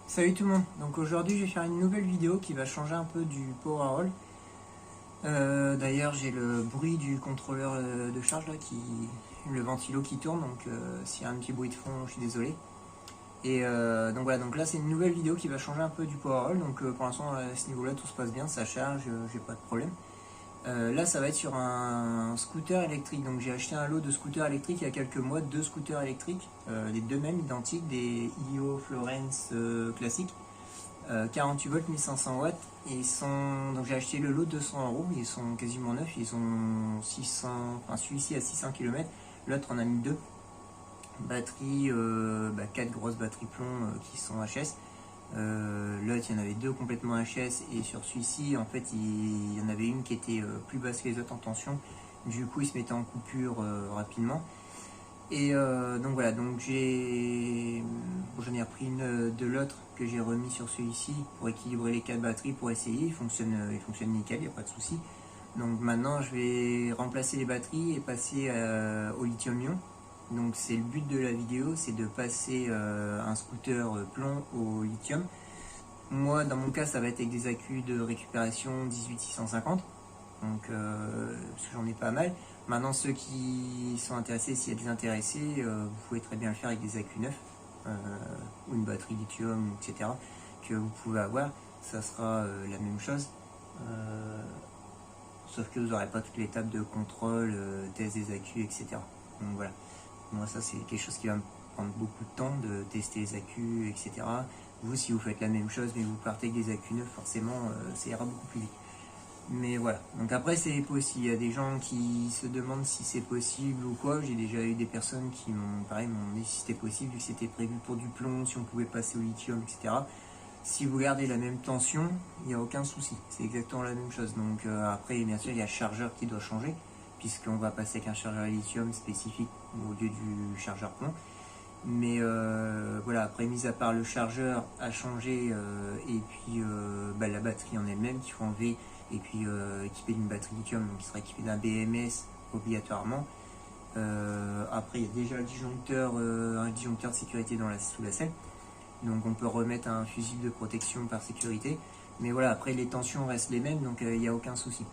Salut tout le monde, donc aujourd'hui je vais faire une nouvelle vidéo qui va changer un peu du Powerroll. D'ailleurs j'ai le bruit du contrôleur de charge là, le ventilo qui tourne, donc s'il y a un petit bruit de fond je suis désolé. Et donc voilà, donc là c'est une nouvelle vidéo qui va changer un peu du Powerroll, donc pour l'instant à ce niveau là tout se passe bien, ça charge, j'ai pas de problème. Là ça va être sur un scooter électrique, donc j'ai acheté un lot de scooters électriques il y a quelques mois, deux scooters électriques, les deux mêmes identiques, des IO Florence classiques. 48 volts 1500 watts et donc j'ai acheté le lot de 200 €, ils sont quasiment neufs, ils ont 600, enfin celui-ci à 600 km, l'autre en a mis deux batteries, 4 grosses batteries plomb qui sont HS. L'autre il y en avait deux complètement HS et sur celui-ci en fait il y en avait une qui était plus basse que les autres en tension, du coup il se mettait en coupure rapidement. Et donc voilà, donc j'en ai repris une de l'autre que j'ai remis sur celui-ci pour équilibrer les quatre batteries pour essayer. Il fonctionne nickel, il n'y a pas de souci. Donc maintenant je vais remplacer les batteries et passer au lithium-ion. Donc c'est le but de la vidéo, c'est de passer un scooter plomb au lithium. Moi dans mon cas ça va être avec des accus de récupération 18650. Donc parce que j'en ai pas mal. Maintenant ceux qui sont intéressés, s'il y a des intéressés, vous pouvez très bien le faire avec des accus neufs ou une batterie lithium, etc. que vous pouvez avoir, ça sera la même chose. Sauf que vous n'aurez pas toutes les étapes de contrôle, test des accus, etc. Donc voilà, moi ça c'est quelque chose qui va me prendre beaucoup de temps de tester les accus, etc. Vous si vous faites la même chose mais vous partez avec des accus neufs, forcément ça ira beaucoup plus vite. Mais voilà, donc après c'est possible, il y a des gens qui se demandent si c'est possible ou quoi. J'ai déjà eu des personnes qui m'ont dit si c'était possible, vu que c'était prévu pour du plomb, si on pouvait passer au lithium, etc. Si vous gardez la même tension, il n'y a aucun souci, c'est exactement la même chose. Donc après bien sûr il y a le chargeur qui doit changer, puisqu'on va passer avec un chargeur à lithium spécifique au lieu du chargeur plomb. Mais voilà, après mis à part le chargeur à changer et puis la batterie en elle-même qu'il faut enlever et puis équipé d'une batterie lithium, donc il sera équipé d'un BMS obligatoirement. Après il y a déjà le disjoncteur, un disjoncteur de sécurité sous la selle, donc on peut remettre un fusible de protection par sécurité. Mais voilà, après les tensions restent les mêmes, donc il n'y a aucun souci.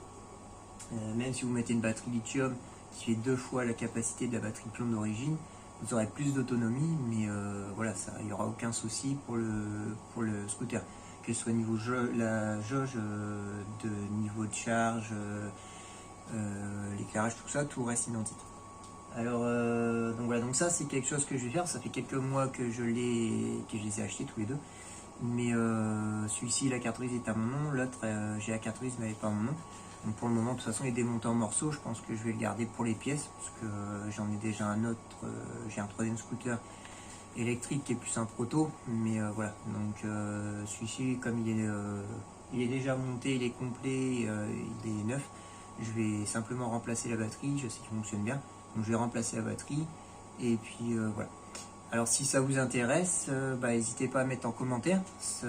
Même si vous mettez une batterie lithium qui fait 2 fois la capacité de la batterie plomb d'origine, vous aurez plus d'autonomie, mais voilà, il n'y aura aucun souci pour le scooter. Que ce soit niveau la jauge de niveau de charge, l'éclairage, tout ça, tout reste identique. Alors, donc voilà, donc ça c'est quelque chose que je vais faire. Ça fait quelques mois que je les ai achetés tous les deux. Mais celui-ci, la carte grise est à mon nom, l'autre, j'ai la carte grise mais elle n'est pas à mon nom. Donc pour le moment, de toute façon, il est démonté en morceaux. Je pense que je vais le garder pour les pièces, parce que j'en ai déjà un autre, j'ai un troisième scooter électrique qui est plus un proto. Mais voilà, donc celui-ci, comme il est déjà monté, il est complet, il est neuf, je vais simplement remplacer la batterie. Je sais qu'il fonctionne bien, donc je vais remplacer la batterie. Et puis voilà. Alors si ça vous intéresse, n'hésitez pas à mettre en commentaire. Si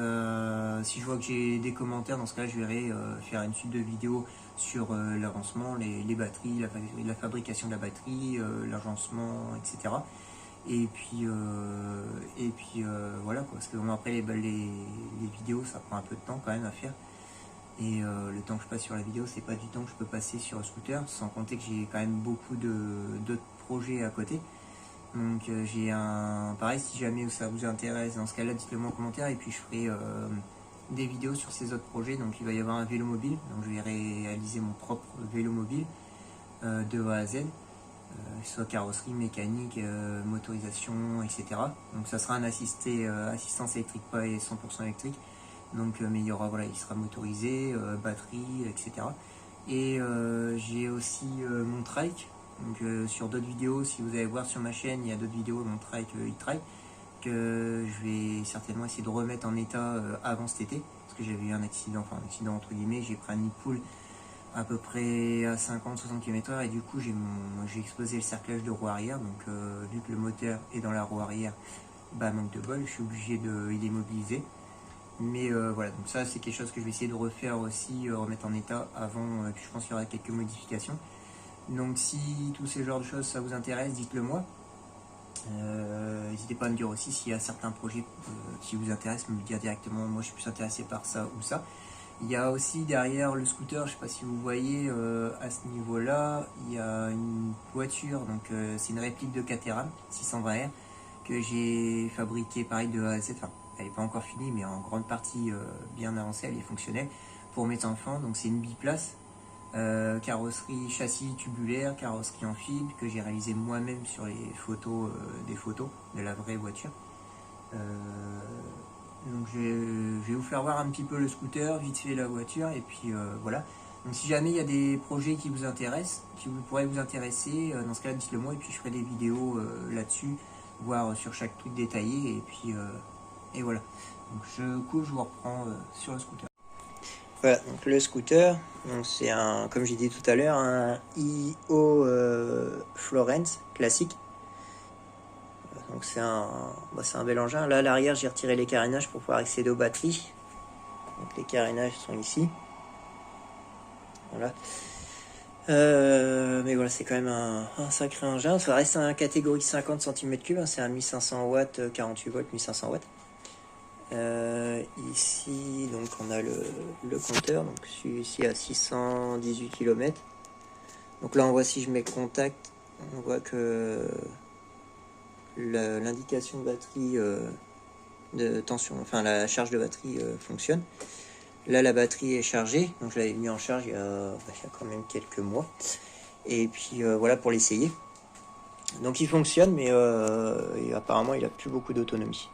je vois que j'ai des commentaires, dans ce cas je verrai faire une suite de vidéos sur l'agencement, les batteries, la fabrication de la batterie, l'agencement, etc. Et puis voilà quoi, parce que après les vidéos ça prend un peu de temps quand même à faire. Et le temps que je passe sur la vidéo, c'est pas du temps que je peux passer sur le scooter, sans compter que j'ai quand même beaucoup d'autres projets à côté. Donc j'ai pareil, si jamais ça vous intéresse, dans ce cas là dites-le moi en commentaire et puis je ferai des vidéos sur ces autres projets. Donc il va y avoir un vélo mobile, donc je vais réaliser mon propre vélo mobile de A à Z, soit carrosserie, mécanique, motorisation, etc. Donc ça sera un assistance électrique, pas 100% électrique. Donc mais il y aura, voilà, il sera motorisé, batterie, etc. Et j'ai aussi mon trike. Donc sur d'autres vidéos, si vous allez voir sur ma chaîne, il y a d'autres vidéos de mon trike e-trike que je vais certainement essayer de remettre en état avant cet été, parce que j'avais eu un accident entre guillemets, j'ai pris un nid de poule à peu près à 50-60 km/h et du coup j'ai explosé le cerclage de roue arrière. Donc vu que le moteur est dans la roue arrière, manque de bol, je suis obligé de l'immobiliser. Mais voilà, donc ça c'est quelque chose que je vais essayer de refaire aussi, remettre en état avant, puis je pense qu'il y aura quelques modifications. Donc si tous ces genres de choses ça vous intéresse, dites-le moi. N'hésitez pas à me dire aussi s'il y a certains projets qui vous intéressent, me le dire directement, moi je suis plus intéressé par ça ou ça. Il y a aussi derrière le scooter, je ne sais pas si vous voyez à ce niveau là, il y a une voiture, donc c'est une réplique de Caterham 620R que j'ai fabriquée pareil de A à Z. Enfin, elle n'est pas encore finie mais en grande partie bien avancée, elle est fonctionnelle pour mes enfants. Donc c'est une biplace, carrosserie châssis tubulaire, carrosserie en fibre que j'ai réalisé moi-même sur les photos, des photos de la vraie voiture. Donc je vais vous faire voir un petit peu le scooter, vite fait la voiture, et puis voilà. Donc si jamais il y a des projets qui vous intéressent, qui pourraient vous intéresser, dans ce cas-là dites-le moi, et puis je ferai des vidéos là-dessus, voir sur chaque truc détaillé, et puis et voilà. Donc je vous reprends sur le scooter. Voilà, donc le scooter, c'est un, comme j'ai dit tout à l'heure, un IO Florence classique. Donc c'est un bel engin. Là à l'arrière j'ai retiré les carénages pour pouvoir accéder aux batteries. Donc les carénages sont ici. Voilà. Mais voilà, c'est quand même un sacré engin. Ça reste un catégorie 50 cm3, hein, c'est un 1500 watts, 48 volts, 1500 watts. Ici donc on a le compteur, donc je suis ici à 618 km. Donc là on voit, si je mets contact, on voit que l'indication de batterie de tension, enfin la charge de batterie fonctionne. Là la batterie est chargée, donc je l'avais mis en charge il y a quand même quelques mois. Et puis voilà pour l'essayer. Donc il fonctionne, mais et apparemment il a plus beaucoup d'autonomie.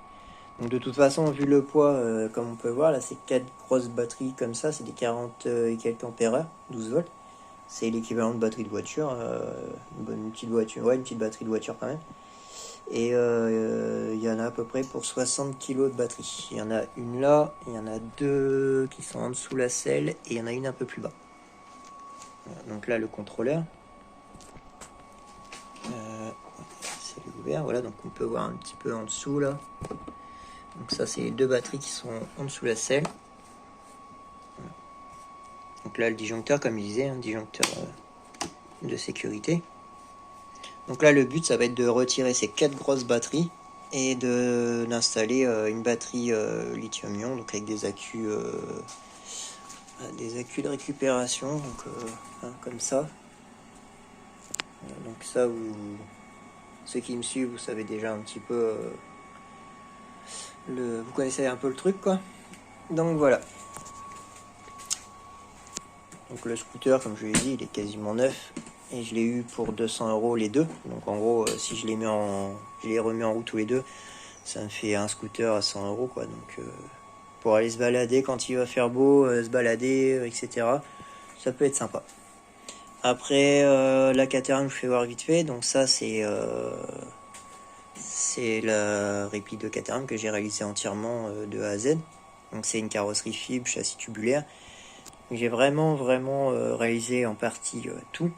Donc de toute façon, vu le poids, comme on peut voir, là c'est 4 grosses batteries comme ça, c'est des 40 et quelques ampères heure, 12 volts. C'est l'équivalent de batterie de voiture, une petite voiture, ouais, une petite batterie de voiture quand même. Et il y en a à peu près pour 60 kg de batterie. Il y en a une là, il y en a deux qui sont en dessous la selle, et il y en a une un peu plus bas. Voilà, donc là le contrôleur, c'est ouvert, voilà, donc on peut voir un petit peu en dessous là. Donc ça c'est les deux batteries qui sont en dessous la selle. Voilà. Donc là le disjoncteur, comme je disais, un disjoncteur de sécurité. Donc là le but ça va être de retirer ces 4 grosses batteries et d'installer une batterie lithium-ion, donc avec des accus de récupération, donc comme ça. Donc ça, ceux qui me suivent, vous savez déjà un petit peu vous connaissez un peu le truc quoi. Donc voilà. Donc le scooter, comme je l'ai dit, il est quasiment neuf et je l'ai eu pour 200 € les deux. Donc en gros, si je les remis en route tous les deux, ça me fait un scooter à 100 € quoi. Donc pour aller se balader quand il va faire beau, se balader, etc. Ça peut être sympa. Après la Caterham, je fais voir vite fait. Donc ça c'est la réplique de Caterham que j'ai réalisée entièrement de A à Z. Donc c'est une carrosserie fibre, châssis tubulaire. J'ai vraiment réalisé en partie tout.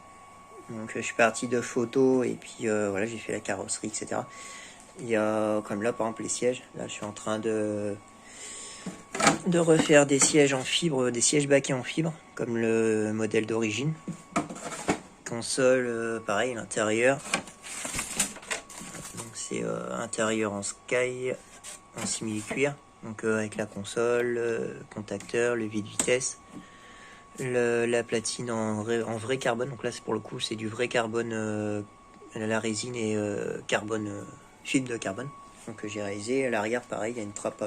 Donc je suis parti de photos et puis voilà, j'ai fait la carrosserie, etc. Il y a comme là par exemple les sièges. Là je suis en train de refaire des sièges en fibre, des sièges baquets en fibre, comme le modèle d'origine. Console, pareil, l'intérieur. Donc c'est intérieur en sky, en simili-cuir. Donc avec la console, contacteur, le vide-vitesse. La platine en vrai carbone, donc là c'est pour le coup c'est du vrai carbone, la résine est carbone, fibre de carbone, donc j'ai réalisé. À l'arrière pareil, il y a une trappe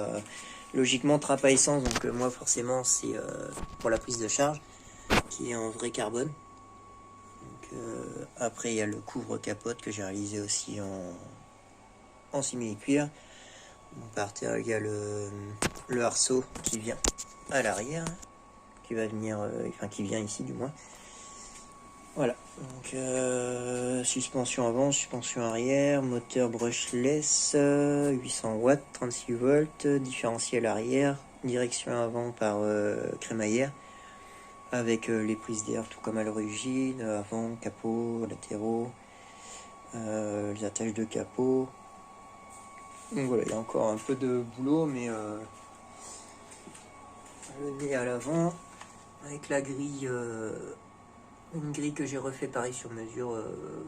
logiquement trappe à essence, donc moi forcément c'est pour la prise de charge qui est en vrai carbone. Donc, après il y a le couvre capote que j'ai réalisé aussi en simili-cuir. Par terre il y a le arceau qui vient à l'arrière, qui va venir, qui vient ici du moins. Voilà, donc suspension avant, suspension arrière, moteur brushless, 800 watts, 36 volts, différentiel arrière, direction avant par crémaillère, avec les prises d'air tout comme à l'origine, avant, capot, latéraux, les attaches de capot. Donc voilà, il y a encore un peu de boulot, mais le nez à l'avant, avec la grille Une grille que j'ai refait pareil sur mesure,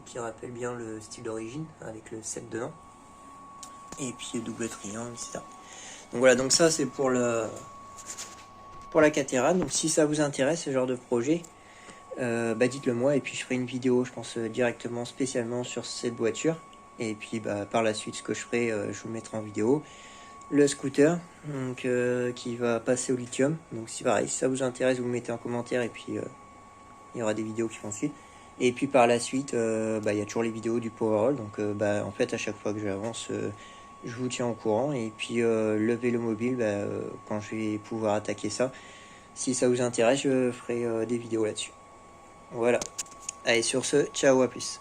qui rappelle bien le style d'origine, avec le 7 dedans. Et puis double triangle, etc. Donc voilà, donc ça c'est pour la Caterham. Donc si ça vous intéresse ce genre de projet, dites-le moi et puis je ferai une vidéo, je pense directement spécialement sur cette voiture. Et puis par la suite, ce que je ferai, je vous le mettrai en vidéo. Le scooter, donc qui va passer au lithium. Donc si pareil, si ça vous intéresse, vous me mettez en commentaire et puis il y aura des vidéos qui vont suivre. Et puis par la suite, il y a toujours les vidéos du Powerol. Donc en fait, à chaque fois que j'avance, je vous tiens au courant. Et puis le vélo mobile, quand je vais pouvoir attaquer ça, si ça vous intéresse, je ferai des vidéos là-dessus. Voilà. Allez, sur ce, ciao, à plus.